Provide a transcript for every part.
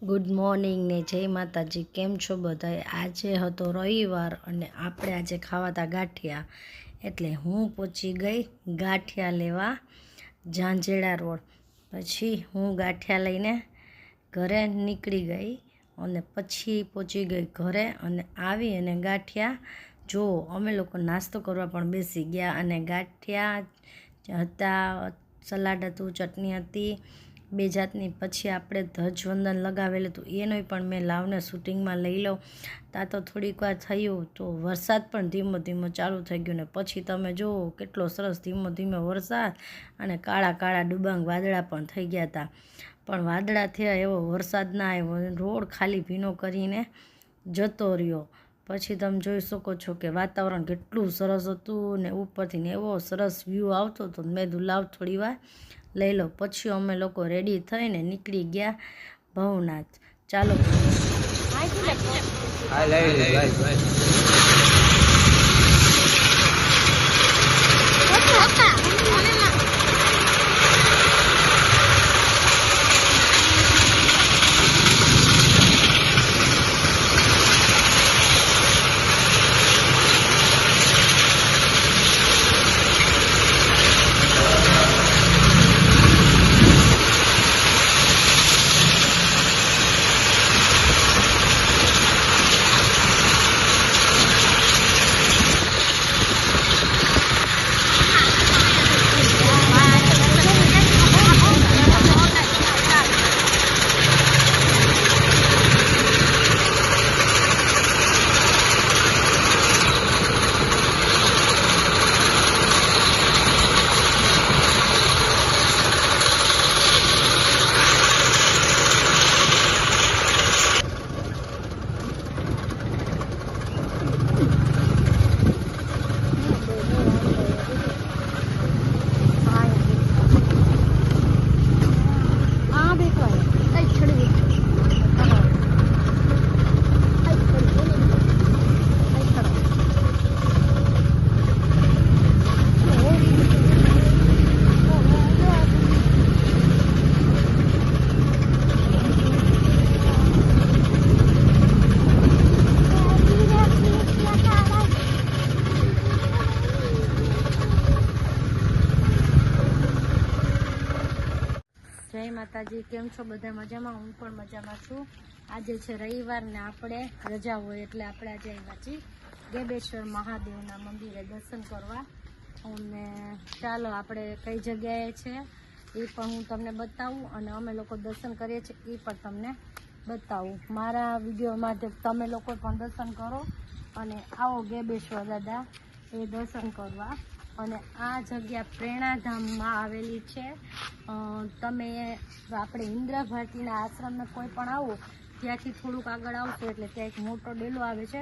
Good morning ને જય માતાજી. કેમ છો બધાય? આજે હતો રવિવાર અને આપણે આજે ખાવાતા ગાંઠિયા, એટલે હું પહોંચી ગઈ ગાંઠિયા લેવા ઝાંઝેડા રોડ. પછી હું ગાંઠિયા લઈને ઘરે નીકળી ગઈ અને પછી પહોંચી ગઈ ઘરે અને આવી અને ગાંઠિયા જો અમે લોકો નાસ્તો કરવા પણ બેસી ગયા અને ગાંઠિયા હતા, સલાડ હતું, ચટણી હતી, બે જાતની. પછી આપણે ધ્વજવંદન લગાવેલું હતું, એનોય પણ મેં લાવને શૂટિંગમાં લઈ લઉં. ત્યાં તો થોડીક વાર થયું તો વરસાદ પણ ધીમો ધીમો ચાલુ થઈ ગયો ને પછી તમે જુઓ કેટલો સરસ ધીમો ધીમો વરસાદ અને કાળા કાળા ડુબાંગ વાદળા પણ થઈ ગયા હતા. પણ વાદળા થયા એવો વરસાદ ના આવ્યો, રોડ ખાલી ભીનો કરીને જતો રહ્યો. પછી તમે જોઈ શકો છો કે વાતાવરણ કેટલું સરસ હતું ને ઉપરથી ને એવો સરસ વ્યૂ આવતો હતો. મેં દુલાવ થોડી વાર લઈ લો. પછી અમે લોકો રેડી થઈને નીકળી ગયા ભવનાથ. ચાલો જય માતાજી. કેમ છો બધા? મજામાં? હું પણ મજામાં છું. આજે છે રવિવાર ને આપણે રજા હોય એટલે આપણે આજે આવ્યા છીએ ગેબેશ્વર મહાદેવના મંદિરે દર્શન કરવા. અને ચાલો આપણે કઈ જગ્યાએ છે એ પણ હું તમને બતાવું અને અમે લોકો દર્શન કરીએ છીએ એ પણ તમને બતાવું. મારા વિડીયોમાં તમે લોકો પણ દર્શન કરો અને આવો ગેબેશ્વર દાદા એ દર્શન કરવા. અને આ જગ્યા પ્રેરણાધામમાં આવેલી છે. તમે આપણે ઇન્દ્રા ભારતીના આશ્રમમાં કોઈ પણ આવો ત્યાંથી થોડુંક આગળ આવશો એટલે ત્યાં એક મોટો ડેલો આવે છે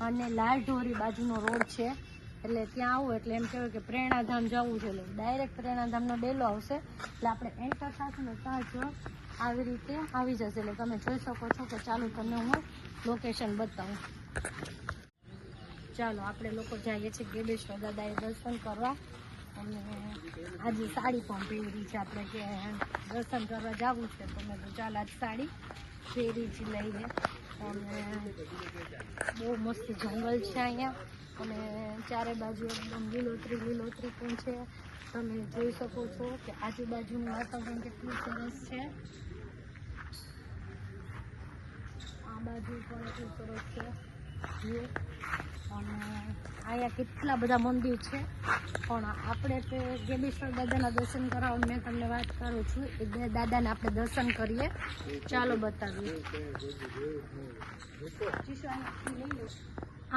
અને લાલ ઢોરી બાજુનો રોડ છે. એટલે ત્યાં આવો એટલે એમ કહેવાય કે પ્રેરણાધામ જવું છે એટલે ડાયરેક્ટ પ્રેરણાધામનો ડેલો આવશે એટલે આપણે એન્ટર થશું ને ત્યાં જ આવી રીતે આવી જશે. એટલે તમે જોઈ શકો છો કે ચાલો તમને હું લોકેશન બતાવું. ચાલો આપણે લોકો જઈએ છીએ ગેબેશ્વર દાદાએ દર્શન કરવા. અને આજે સાડી પણ પહેરી છે આપણે કે દર્શન કરવા જવું છે તો મેં તો ચાલ આજ સાડી પહેરી જ લઈએ. અને બહુ મસ્ત જંગલ છે અહીંયા અને ચારે બાજુ એકદમ લીલોતરી લીલોતરી પણ છે. તમે જોઈ શકો છો કે આજુબાજુનું વાતાવરણ કેટલું સરસ છે. આ બાજુ પણ એટલું સરસ છે. અને અહીંયા કેટલા બધા મંદિર છે પણ આપણે તે ગેબેશ્વર દાદાના દર્શન કરાવવા મેં તમને વાત કરું છું. એ બે દાદાને આપણે દર્શન કરીએ. ચાલો બતાવીએ.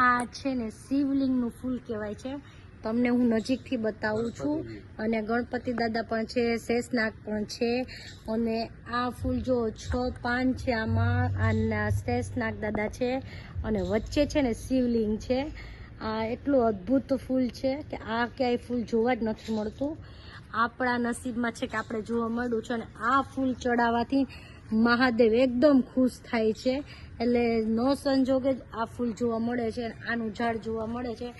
આ છે ને શિવલિંગનું ફૂલ કહેવાય છે. તમને હું નજીકથી બતાવું છું. અને ગણપતિ દાદા પણ છે, શેષનાગ પણ છે. અને આ ફૂલ જો 6 પાન છે આમાં. આ શેષનાગ દાદા છે અને વચ્ચે છે ને શિવલિંગ છે. આ એટલું અદ્ભુત ફૂલ છે કે આ ક્યાંય ફૂલ જોવા જ નથી મળતું. આપણા નસીબમાં છે કે આપણે જોવા મળ્યું છે. અને આ ફૂલ ચડાવવાથી મહાદેવ એકદમ ખુશ થાય છે. એટલે નો સંજોગે જ આ ફૂલ જોવા મળે છે. આનું ઝાડ જોવા મળે છે.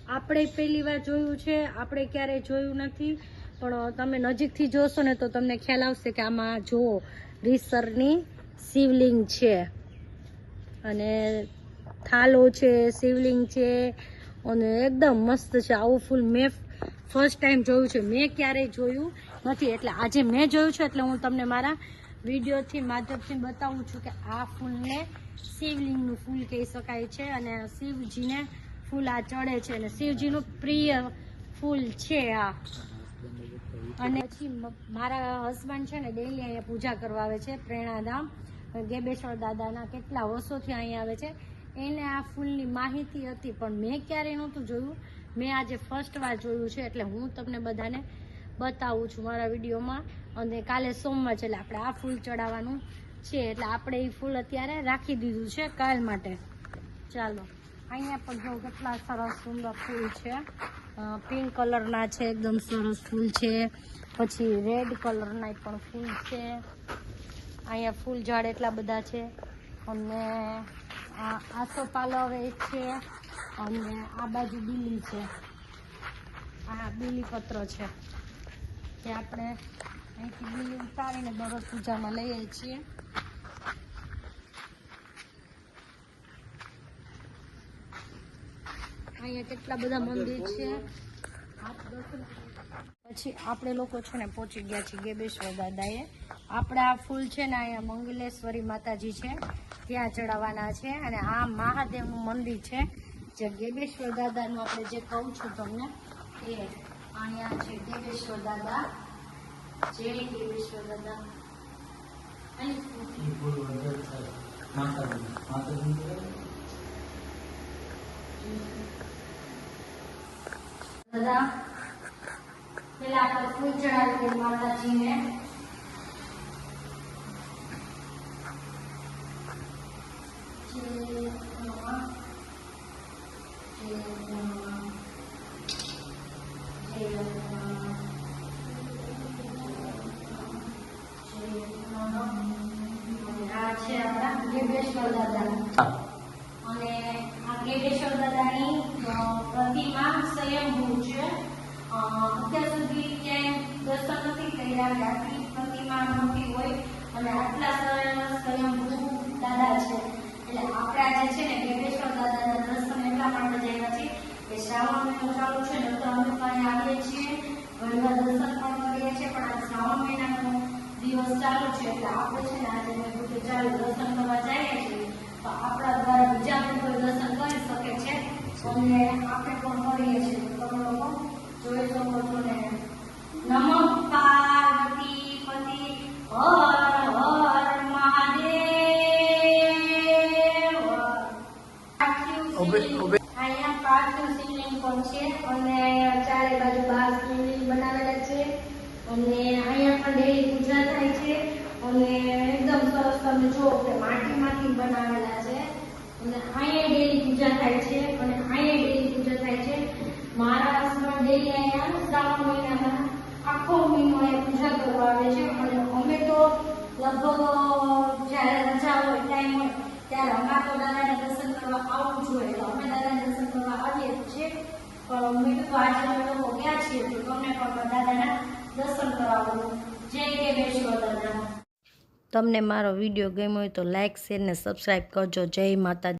આપણે પહેલી વાર જોયું છે, આપણે ક્યારેય જોયું નથી. પણ તમે નજીકથી જોશો ને તો તમને ખ્યાલ આવશે કે આમાં જુઓ રીસરની શિવલિંગ છે અને થાલો છે, શિવલિંગ છે અને એકદમ મસ્ત છે. આવું ફૂલ મેં ફર્સ્ટ ટાઈમ જોયું છે, મેં ક્યારેય જોયું નથી. એટલે આજે મેં જોયું છે એટલે હું તમને મારા વિડીયોથી માધ્યમથી બતાવું છું કે આ ફૂલને શિવલિંગનું ફૂલ કહી શકાય છે અને શિવજીને ફૂલ આ ચડે છે અને શિવજીનું પ્રિય ફૂલ છે આ. અને પછી મારા હસબન્ડ છે ને ડેલી અહીંયા પૂજા કરવા આવે છે, પ્રેરણાધામ ગેબેશ્વર દાદાના કેટલા વર્ષોથી અહીંયા આવે છે. એને આ ફૂલની માહિતી હતી પણ મેં ક્યારેય નહોતું જોયું, મેં આજે ફર્સ્ટ વાર જોયું છે એટલે હું તમને બધાને બતાવું છું મારા વિડીયોમાં. અને કાલે સોમવાર છે એટલે આપણે આ ફૂલ ચડાવવાનું છે એટલે આપણે એ ફૂલ અત્યારે રાખી દીધું છે કાલ માટે. ચાલો અહીંયા પણ જો કેટલા સરસ સુંદર ફૂલ છે, પિંક કલરના છે, એકદમ સરસ ફૂલ છે. પછી રેડ કલરના પણ ફૂલ છે. અહીંયા ફૂલ ઝાડ એટલા બધા છે અને આસોપાલવ છે અને આ બાજુ બીલી છે, આ બીલીપત્ર છે જે આપણે અહીંથી બીલી ઉતારીને દરરોજ પૂજામાં લઈએ છીએ. અહીંયા કેટલા બધા મંદિર છે. પછી આપણે લોકો છે ને પહોંચી ગયા છીએ ગેબેશ્વર દાદાએ. આપણે આ ફૂલ છે ને અહીંયા મંગલેશ્વરી માતાજી છે ત્યાં ચડાવવાના છે અને આ મહાદેવનું મંદિર છે જે ગેબેશ્વર દાદાનું આપણે જે કહું છું તમને એ અહીંયા છે ગેબેશ્વર દાદા. જય ગેબેશ્વર દાદા. દાદા પેલા આપણે ફૂલ ચડાવીએ માતાજીને. આ છે આપણા ગેબેશ્વર દાદા અને આ ગેબેશ્વર દાદાની પ્રતિમા સ્વયંભૂ છે. અત્યાર સુધી ક્યાંય દર્શન નથી કર્યા કે આટલી પ્રતિમા મોટી હોય અને આટલા સ્વયંભૂ દાદા છે. એટલે આપણે આજે છે ને ગેબેશ્વર દાદાના દર્શન એટલા માટે જયા છીએ કે શ્રાવણ મહિનો ચાલુ છે ને તો અમે ત્યાં આવીએ છીએ, ઘણીવાર દર્શન પણ કરીએ છીએ પણ આ શ્રાવણ મહિનાનો દિવસ ચાલુ છે એટલે આપણે છે ને આજે મેં કીધું ચાલો દર્શન કરવા જઈએ છીએ તો આપણા દ્વારા બીજા પણ કોઈ દર્શન કરી શકે છે અને આપણે પણ કરીએ છીએ. તમે લોકો જોઈ શકો છો ને. નમઃ પાર્વતી પતિ હર હર મહાદેવ. અહીંયા પાર્થિવ શિવલિંગ પણ છે અને ચારે બાજુ 12 શિવલિંગ બનાવેલા છે અને અહીંયા પણ ડેલી પૂજા થાય છે અને એકદમ સરસ તમે જુઓ કે માટીમાંથી બનાવેલા છે અને અહીંયા ડેલી પૂજા થાય છે અને અહીંયા ડેલી પૂજા થાય છે. મારા હસબન્ડ ડેલી અહીંયા શ્રાવણ મહિનામાં આખો મહિનો અહીંયા પૂજા કરવા આવે છે અને અમે તો લગભગ જ્યારે રજા હોય ટાઈમ હોય ત્યારે અમારે તો દાદાના દર્શન કરવા આવવું જોઈએ એટલે અમે દાદાના દર્શન કરવા આવીએ છીએ. પણ મેં તો આજે અમે લોકો ગયા છીએ તો તમને પણ દાદાના દર્શન કરાવું. જય ગેબેશ્વર દાદા. તમને મારો વિડીયો ગમ્યો હોય તો લાઈક, શેર ને સબસ્ક્રાઈબ કરજો. જય માતાજી.